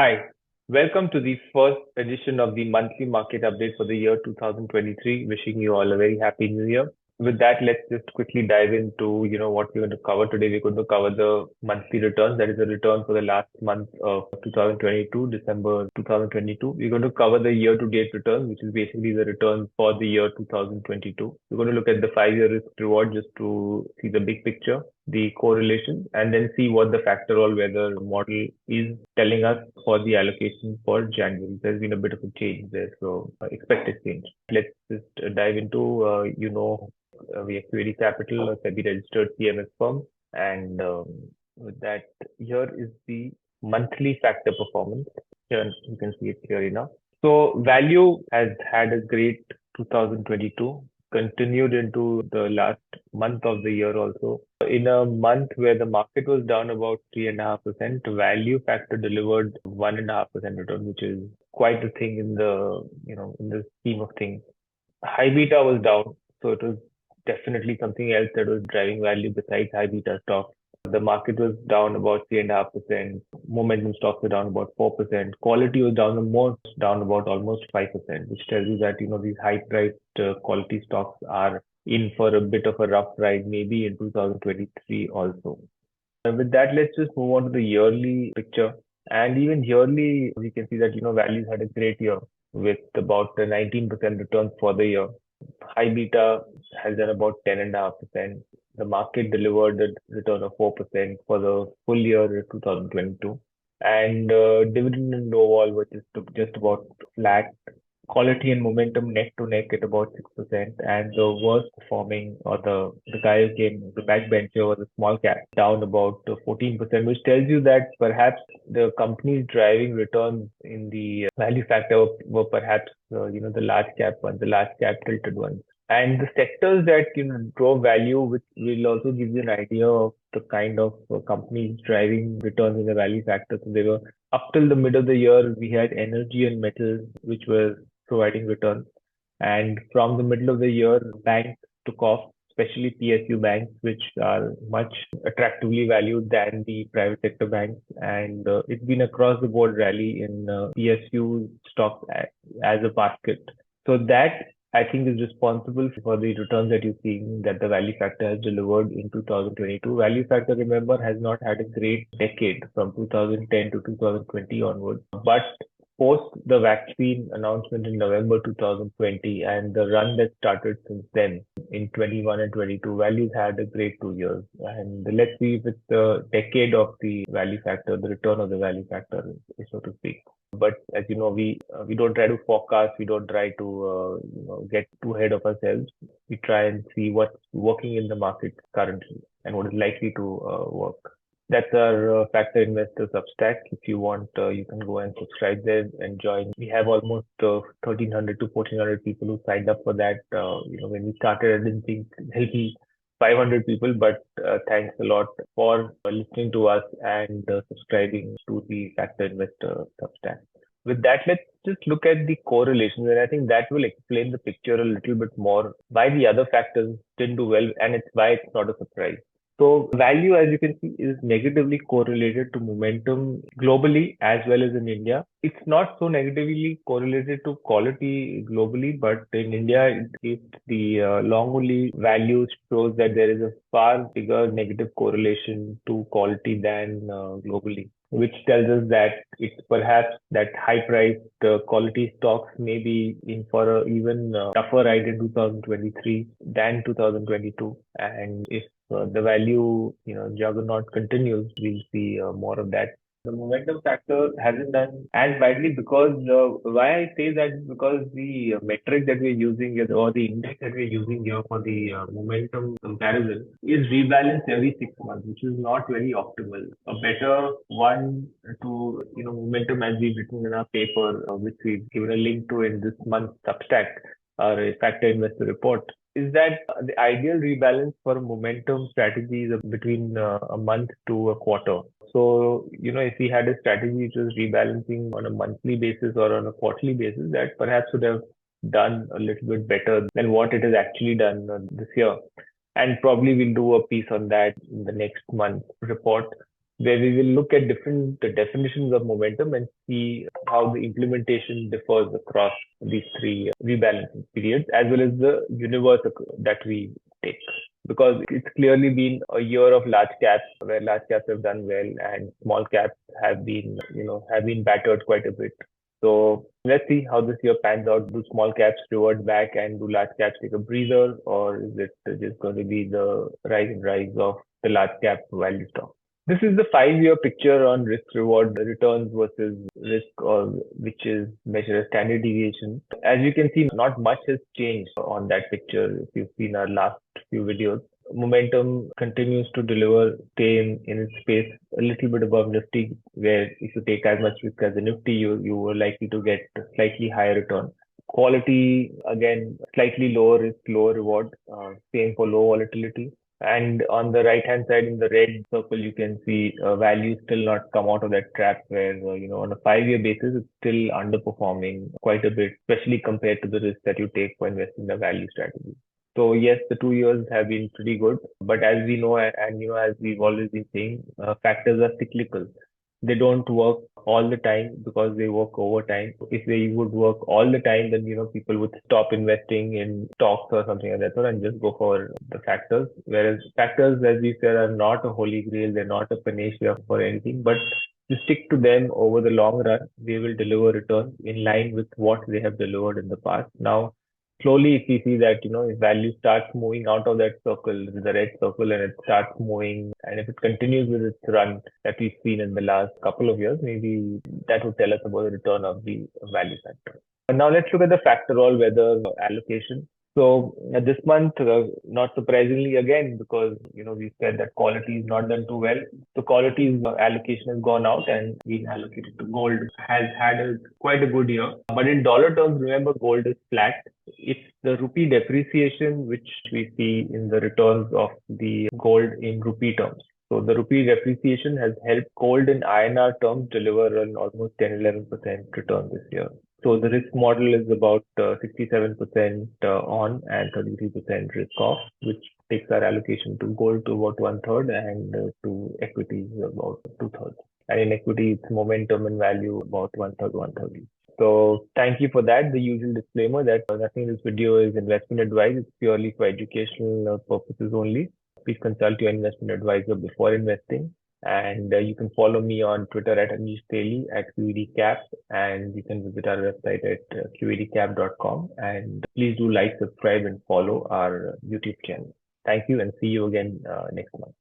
Hi, welcome to the first edition of the monthly market update for the year 2023. Wishing you all a very happy new year. With that, let's just quickly dive into, what we're going to cover today. We're going to cover the monthly returns, that is the return for the last month of 2022, December 2022. We're going to cover the year-to-date return, which is basically the return for the year 2022. We're going to look at the 5-year risk reward just to see the big picture, the correlation, and then see what the factor all weather model is telling us for the allocation for January. There's been a bit of a change there, so expected change. Let's just dive into, we have Query Capital, a SEBI registered CMS firm, and with that, here is the monthly factor performance. Here you can see it clearly now. So value has had a great 2022, continued into the last month of the year also. In a month where the market was down about 3.5%, value factor delivered 1.5% return, which is quite a thing in the scheme of things. High beta was down, so it was definitely something else that was driving value besides high beta stocks. The market was down about 3.5%. Momentum stocks were down about 4%. Quality was down the most, down about almost 5%, which tells you that these high-priced quality stocks are in for a bit of a rough ride, maybe in 2023 also. With that, let's just move on to the yearly picture. And even yearly, we can see that values had a great year with about 19% returns for the year. High beta has done about 10.5%. The market delivered a return of 4% for the full year 2022. And dividend and overall was just about flat. Quality and momentum neck to neck at about 6%. And the worst performing, or the guy who came, the backbencher, or the small cap, down about 14%, which tells you that perhaps the companies driving returns in the value factor were perhaps the large cap ones, the large cap tilted ones. And the sectors that drove value, which will also give you an idea of the kind of companies driving returns in the value factor. So they were up till the middle of the year, we had energy and metals, which were providing returns. And from the middle of the year, banks took off, especially PSU banks, which are much attractively valued than the private sector banks. And it's been across the board rally in PSU stocks as a basket. So that, I think, is responsible for the returns that you're seeing that the value factor has delivered in 2022. Value factor, remember, has not had a great decade from 2010 to 2020 onwards. But post the vaccine announcement in November 2020 and the run that started since then in 21 and 22, values had a great 2 years. And let's see if it's the decade of the value factor, the return of the value factor, so to speak. But as you know, we don't try to forecast. We don't try to get too ahead of ourselves. We try and see what's working in the market currently and what is likely to work. That's our Factor Investor Substack. If you want, you can go and subscribe there and join. We have almost 1,300 to 1,400 people who signed up for that. When we started, I didn't think there'll be 500 people, but thanks a lot for listening to us and subscribing to the Factor Investor Substack. With that, let's just look at the correlations, and I think that will explain the picture a little bit more, why the other factors didn't do well, and it's why it's not a surprise. So value, as you can see, is negatively correlated to momentum globally as well as in India. It's not so negatively correlated to quality globally, but in India, the long only value shows that there is a far bigger negative correlation to quality than globally, which tells us that it's perhaps that high-priced quality stocks may be in for a even tougher ride in 2023 than 2022. And if the value, juggernaut continues, we'll see more of that. The momentum factor hasn't done as badly because why I say that is because the metric that we're using or the index that we're using here for the momentum comparison is rebalanced every 6 months, which is not very optimal. A better one to momentum, as we've written in our paper, which we've given a link to in this month's Substack, our Factor Investor Report, is that the ideal rebalance for a momentum strategy is between a month to a quarter. So, if we had a strategy which was rebalancing on a monthly basis or on a quarterly basis, that perhaps would have done a little bit better than what it has actually done this year. And probably we'll do a piece on that in the next month report. where we will look at different definitions of momentum and see how the implementation differs across these three rebalancing periods, as well as the universe that we take. Because it's clearly been a year of large caps where large caps have done well and small caps have been battered quite a bit. So let's see how this year pans out. Do small caps revert back and do large caps take a breather, or is it just going to be the rise and rise of the large cap value stock? This is the 5-year picture on risk reward returns versus risk, or which is measured as standard deviation. As you can see, not much has changed on that picture. If you've seen our last few videos, momentum continues to deliver, stay in its space a little bit above Nifty, where if you take as much risk as the Nifty, you were likely to get a slightly higher return. Quality, again, slightly lower risk, lower reward, same for low volatility. And on the right hand side in the red circle, you can see value still not come out of that trap where, on a 5-year basis, it's still underperforming quite a bit, especially compared to the risk that you take for investing in a value strategy. So yes, the 2 years have been pretty good, but as we know, and as we've always been saying, factors are cyclical. They don't work all the time because they work over time. If they would work all the time, then people would stop investing in stocks or something like that and just go for the factors. Whereas factors, as we said, are not a holy grail. They're not a panacea for anything, but you stick to them over the long run, they will deliver returns in line with what they have delivered in the past. Now, slowly, if we see that, if value starts moving out of that circle, the red circle, and it starts moving, and if it continues with its run that we've seen in the last couple of years, maybe that would tell us about the return of the value sector. And now let's look at the factor all weather allocation. So this month, not surprisingly again, because we said that quality is not done too well. So quality allocation has gone out and been allocated to gold. Has had quite a good year. But in dollar terms, remember gold is flat. It's the rupee depreciation which we see in the returns of the gold in rupee terms. So the rupee depreciation has helped gold in INR terms deliver an almost 10-11% return this year. So the risk model is about 67% on and 33% risk off, which takes our allocation to gold to about 1/3 and to equities about 2/3. And in equity, it's momentum and value about 1/3, 1/3. So thank you for that. The usual disclaimer that nothing in this video is investment advice. It's purely for educational purposes only. Please consult your investment advisor before investing. And you can follow me on Twitter at Anish Daily at QEDCap, and you can visit our website at QEDCap.com. And please do like, subscribe, and follow our YouTube channel. Thank you, and see you again next month.